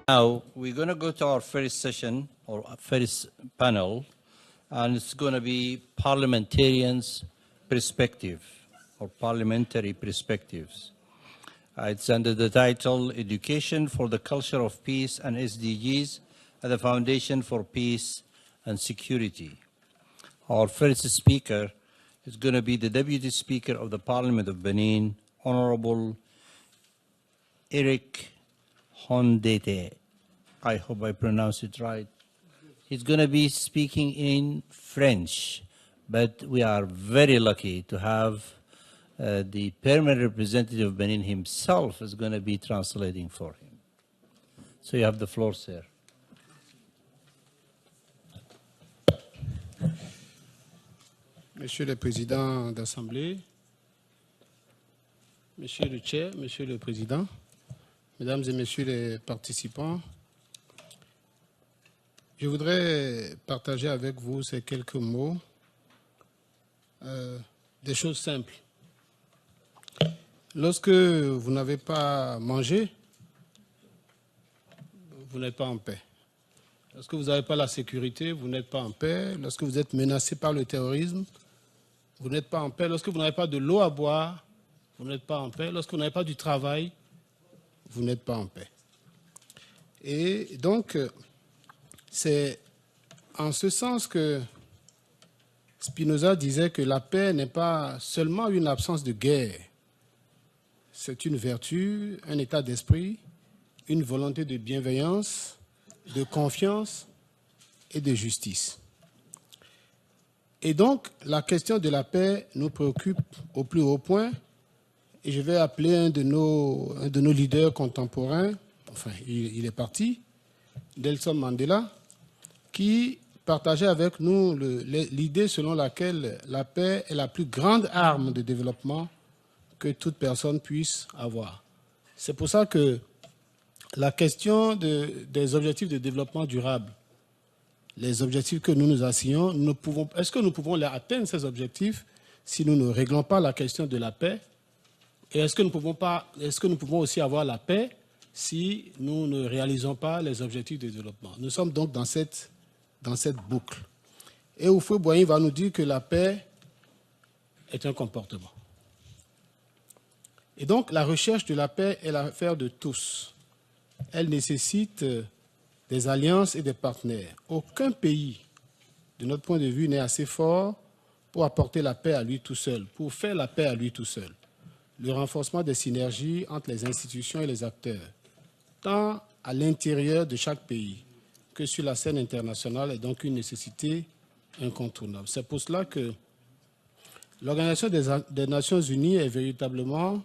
Now, we're going to go to our first session, or first panel, and it's going to be parliamentarians' perspective, or parliamentary perspectives. It's under the title, Education for the Culture of Peace and SDGs at the Foundation for Peace and Security. Our first speaker is going to be the Deputy Speaker of the Parliament of Benin, Honorable Erick Houndete. I hope I pronounced it right. He's going to be speaking in French, but we are very lucky to have the permanent representative of Benin himself is going to be translating for him. So you have the floor, sir. Monsieur le Président d'Assemblée, Monsieur le Chair, Monsieur le Président, Mesdames et Messieurs les participants, je voudrais partager avec vous ces quelques mots, des choses simples. Lorsque vous n'avez pas mangé, vous n'êtes pas en paix. Lorsque vous n'avez pas la sécurité, vous n'êtes pas en paix. Lorsque vous êtes menacé par le terrorisme, vous n'êtes pas en paix. Lorsque vous n'avez pas de l'eau à boire, vous n'êtes pas en paix. Lorsque vous n'avez pas du travail, vous n'êtes pas en paix. Et donc, c'est en ce sens que Spinoza disait que la paix n'est pas seulement une absence de guerre. C'est une vertu, un état d'esprit, une volonté de bienveillance, de confiance et de justice. Et donc, la question de la paix nous préoccupe au plus haut point. Et je vais appeler un de nos leaders contemporains, enfin, il est parti, Nelson Mandela, qui partageait avec nous l'idée selon laquelle la paix est la plus grande arme de développement que toute personne puisse avoir. C'est pour ça que la question des objectifs de développement durable, les objectifs que nous nous assignons, est-ce que nous pouvons les atteindre, ces objectifs, si nous ne réglons pas la question de la paix? Et est-ce que nous pouvons aussi avoir la paix si nous ne réalisons pas les objectifs de développement? Nous sommes donc dans cette boucle. Et Houphouët-Boigny va nous dire que la paix est un comportement. Et donc, la recherche de la paix est l'affaire de tous. Elle nécessite des alliances et des partenaires. Aucun pays, de notre point de vue, n'est assez fort pour apporter la paix à lui tout seul, pour faire la paix à lui tout seul. Le renforcement des synergies entre les institutions et les acteurs, tant à l'intérieur de chaque pays que sur la scène internationale, est donc une nécessité incontournable. C'est pour cela que l'Organisation des Nations Unies est véritablement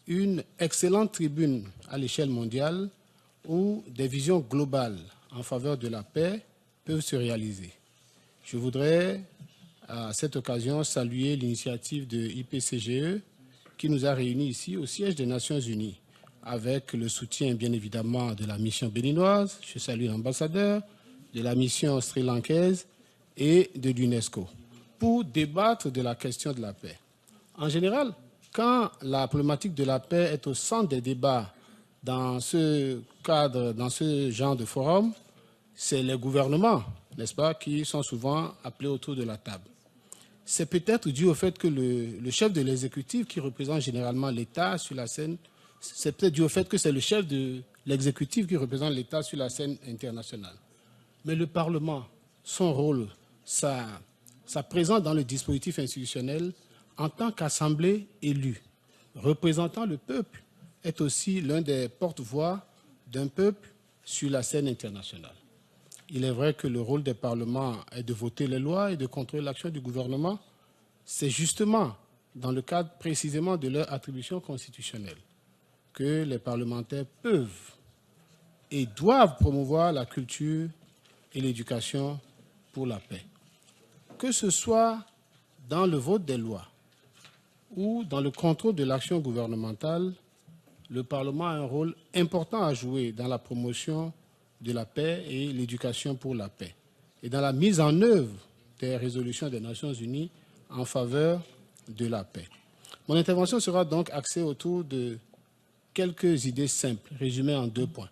une excellente tribune à l'échelle mondiale où des visions globales en faveur de la paix peuvent se réaliser. Je voudrais, à cette occasion, saluer l'initiative de IPCGE qui nous a réunis ici au siège des Nations Unies, avec le soutien, bien évidemment, de la mission béninoise, je salue l'ambassadeur, de la mission sri-lankaise et de l'UNESCO, pour débattre de la question de la paix. En général, quand la problématique de la paix est au centre des débats dans ce cadre, dans ce genre de forum, c'est les gouvernements, n'est-ce pas, qui sont souvent appelés autour de la table. C'est peut-être dû au fait que le chef de l'exécutif, qui représente généralement l'État sur la scène, c'est peut-être dû au fait que c'est le chef de l'exécutif qui représente l'État sur la scène internationale. Mais le Parlement, son rôle, sa présence dans le dispositif institutionnel, en tant qu'assemblée élue, représentant le peuple, est aussi l'un des porte-voix d'un peuple sur la scène internationale. Il est vrai que le rôle des parlements est de voter les lois et de contrôler l'action du gouvernement. C'est justement dans le cadre précisément de leur attribution constitutionnelle que les parlementaires peuvent et doivent promouvoir la culture et l'éducation pour la paix. Que ce soit dans le vote des lois ou dans le contrôle de l'action gouvernementale, le Parlement a un rôle important à jouer dans la promotion de la paix et l'éducation pour la paix, et dans la mise en œuvre des résolutions des Nations Unies en faveur de la paix. Mon intervention sera donc axée autour de quelques idées simples, résumées en 2 points.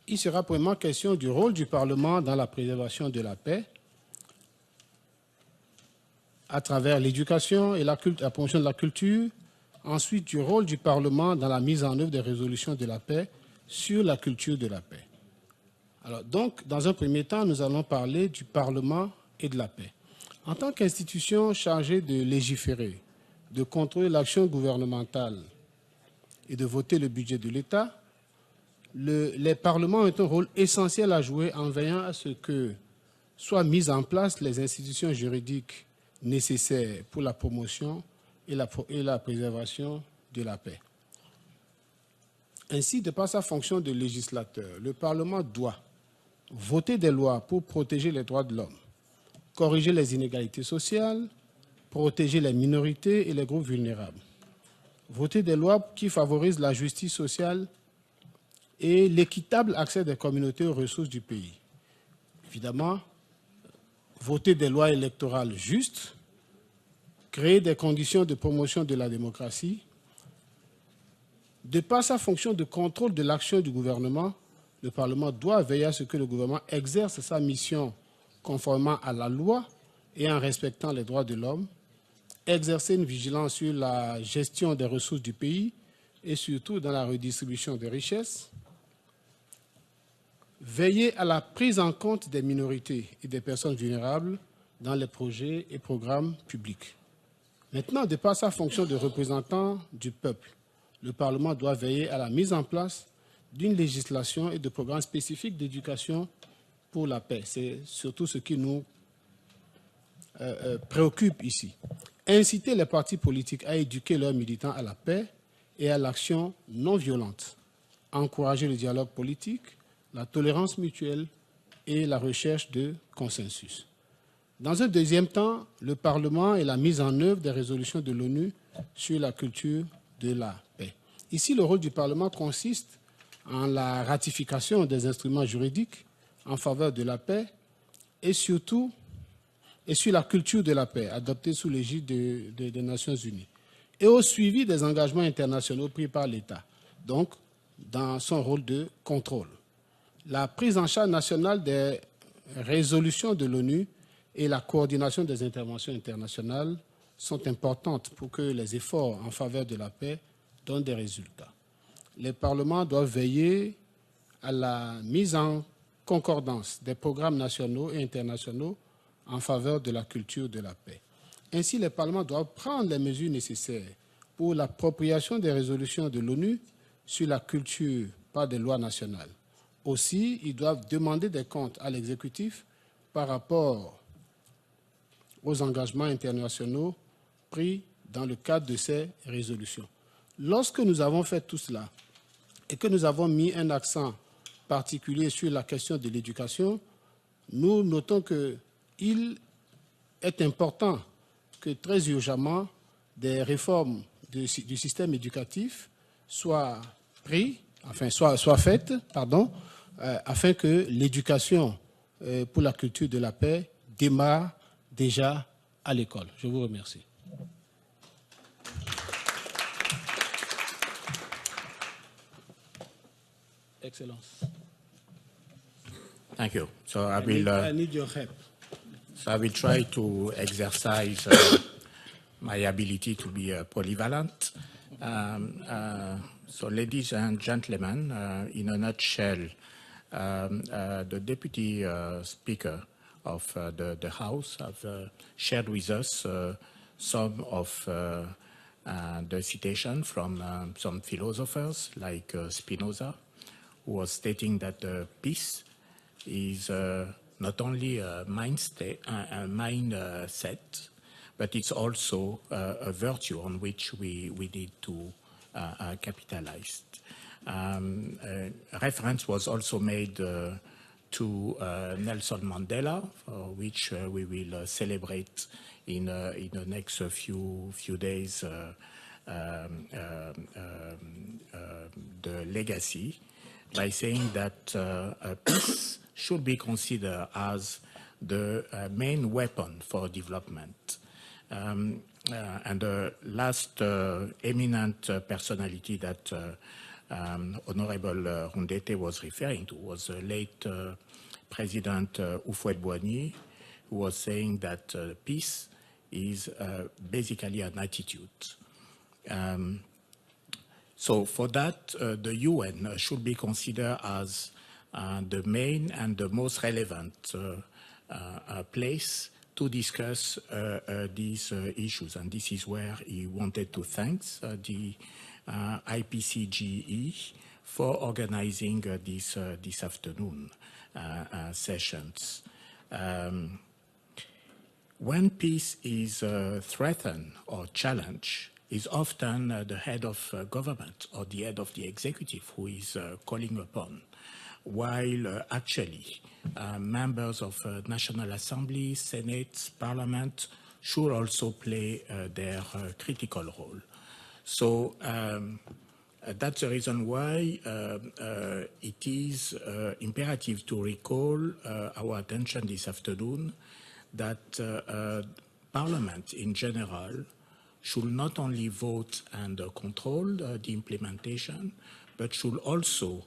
il sera premièrement question du rôle du Parlement dans la préservation de la paix à travers l'éducation et la promotion de la culture. Ensuite, du rôle du Parlement dans la mise en œuvre des résolutions de la paix sur la culture de la paix. Alors, donc, dans un premier temps, nous allons parler du Parlement et de la paix. En tant qu'institution chargée de légiférer, de contrôler l'action gouvernementale et de voter le budget de l'État, les parlements ont un rôle essentiel à jouer en veillant à ce que soient mises en place les institutions juridiques nécessaires pour la promotion et la préservation de la paix. Ainsi, de par sa fonction de législateur, le Parlement doit voter des lois pour protéger les droits de l'homme, corriger les inégalités sociales, protéger les minorités et les groupes vulnérables, voter des lois qui favorisent la justice sociale et l'équitable accès des communautés aux ressources du pays. Évidemment, voter des lois électorales justes, créer des conditions de promotion de la démocratie. De par sa fonction de contrôle de l'action du gouvernement, le Parlement doit veiller à ce que le gouvernement exerce sa mission conformément à la loi et en respectant les droits de l'homme, exercer une vigilance sur la gestion des ressources du pays et surtout dans la redistribution des richesses, veiller à la prise en compte des minorités et des personnes vulnérables dans les projets et programmes publics. Maintenant, de par sa fonction de représentant du peuple, le Parlement doit veiller à la mise en place d'une législation et de programmes spécifiques d'éducation pour la paix. C'est surtout ce qui nous préoccupe ici. Inciter les partis politiques à éduquer leurs militants à la paix et à l'action non violente. Encourager le dialogue politique, la tolérance mutuelle et la recherche de consensus. Dans un deuxième temps, le Parlement et la mise en œuvre des résolutions de l'ONU sur la culture de la paix. Ici, le rôle du Parlement consiste en la ratification des instruments juridiques en faveur de la paix et surtout sur la culture de la paix adoptée sous l'égide des Nations Unies et au suivi des engagements internationaux pris par l'État, donc dans son rôle de contrôle. La prise en charge nationale des résolutions de l'ONU et la coordination des interventions internationales sont importantes pour que les efforts en faveur de la paix donnent des résultats. Les parlements doivent veiller à la mise en concordance des programmes nationaux et internationaux en faveur de la culture de la paix. Ainsi, les parlements doivent prendre les mesures nécessaires pour l'appropriation des résolutions de l'ONU sur la culture par des lois nationales. Aussi, ils doivent demander des comptes à l'exécutif par rapport aux engagements internationaux pris dans le cadre de ces résolutions. Lorsque nous avons fait tout cela et que nous avons mis un accent particulier sur la question de l'éducation, nous notons qu'il est important que très urgemment des réformes du système éducatif soient faites, afin que l'éducation pour la culture de la paix démarre déjà à l'école. Je vous remercie. Excellence. Thank you. So I need your help. So I will try to exercise my ability to be polyvalent. So ladies and gentlemen, in a nutshell, the Deputy Speaker of the House have shared with us some of the citation from some philosophers like Spinoza, who was stating that peace is not only a mindset, but it's also a virtue on which we need to capitalize. Reference was also made to Nelson Mandela, for which we will celebrate in the next few days the legacy, by saying that peace should be considered as the main weapon for development. And the last eminent personality that Honorable Houndete was referring to was the late President Houphouët-Boigny, who was saying that peace is basically an attitude. So for that, the UN should be considered as the main and the most relevant place to discuss these issues. And this is where he wanted to thank the IPCGE for organizing this afternoon sessions. When peace is threatened or challenged, is often the head of government or the head of the executive who is calling upon, while actually members of National Assembly, Senate, Parliament should also play their critical role. So that's the reason why it is imperative to recall our attention this afternoon that Parliament in general should not only vote and control the implementation, but should also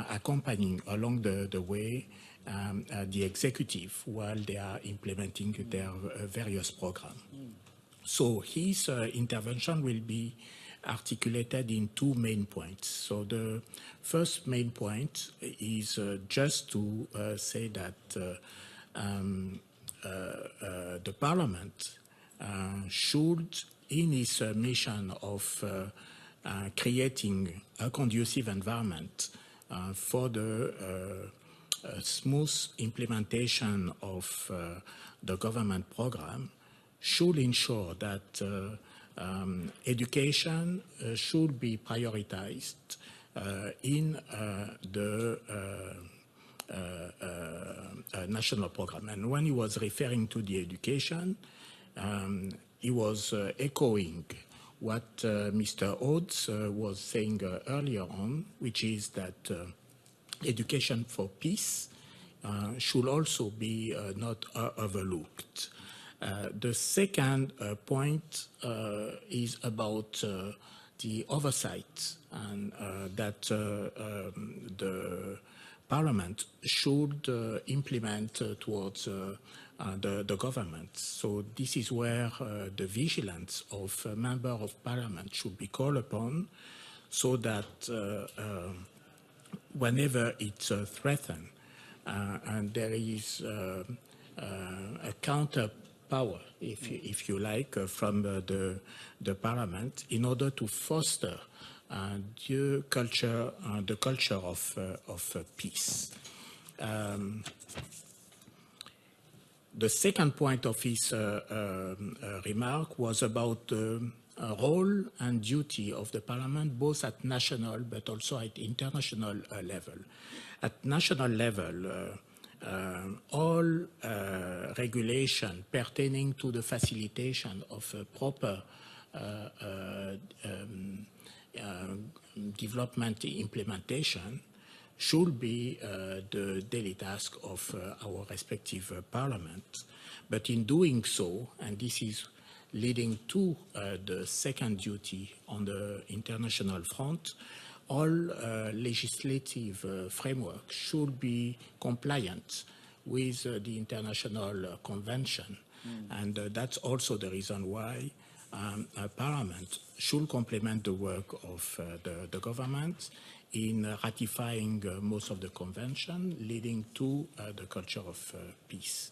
accompany along the way the executive while they are implementing their various programs. So his intervention will be articulated in two main points. So the first main point is just to say that the Parliament should, in its mission of creating a conducive environment for the smooth implementation of the government program, should ensure that education should be prioritized in the national program. And when he was referring to the education, he was echoing what Mr. Oates was saying earlier on, which is that education for peace should also be not overlooked. The second point is about the oversight, and that the Parliament should implement towards the government. So this is where the vigilance of a member of Parliament should be called upon, so that whenever it's threatened and there is a counter power, if you like, from the Parliament, in order to foster the culture of peace. The second point of his remark was about the role and duty of the Parliament, both at national but also at international level. At national level, all regulation pertaining to the facilitation of a proper development implementation should be the daily task of our respective parliament. But in doing so, and this is leading to the second duty on the international front, all legislative framework should be compliant with the international convention. And that's also the reason why Parliament should complement the work of the government in ratifying most of the convention, leading to the culture of peace.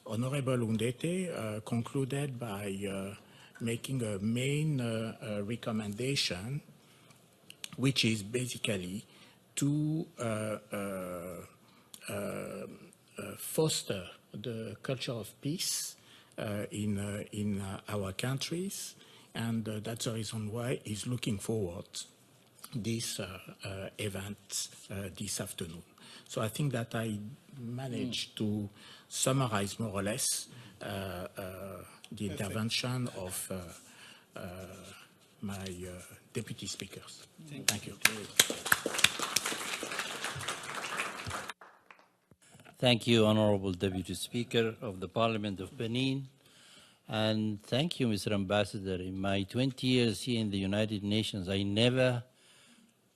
Honorable Houndete concluded by making a main recommendation, which is basically to foster the culture of peace in our countries, and that's the reason why he's looking forward this event this afternoon. So I think that I managed to summarize more or less the intervention of my deputy speakers. Thank you. Thank you, Honorable Deputy Speaker of the Parliament of Benin. And thank you, Mr. Ambassador. In my 20 years here in the United Nations, I never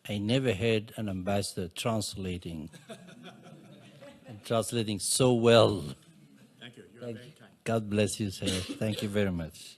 had an ambassador translating so well. Thank you. You are very kind. God bless you, sir. Thank you very much.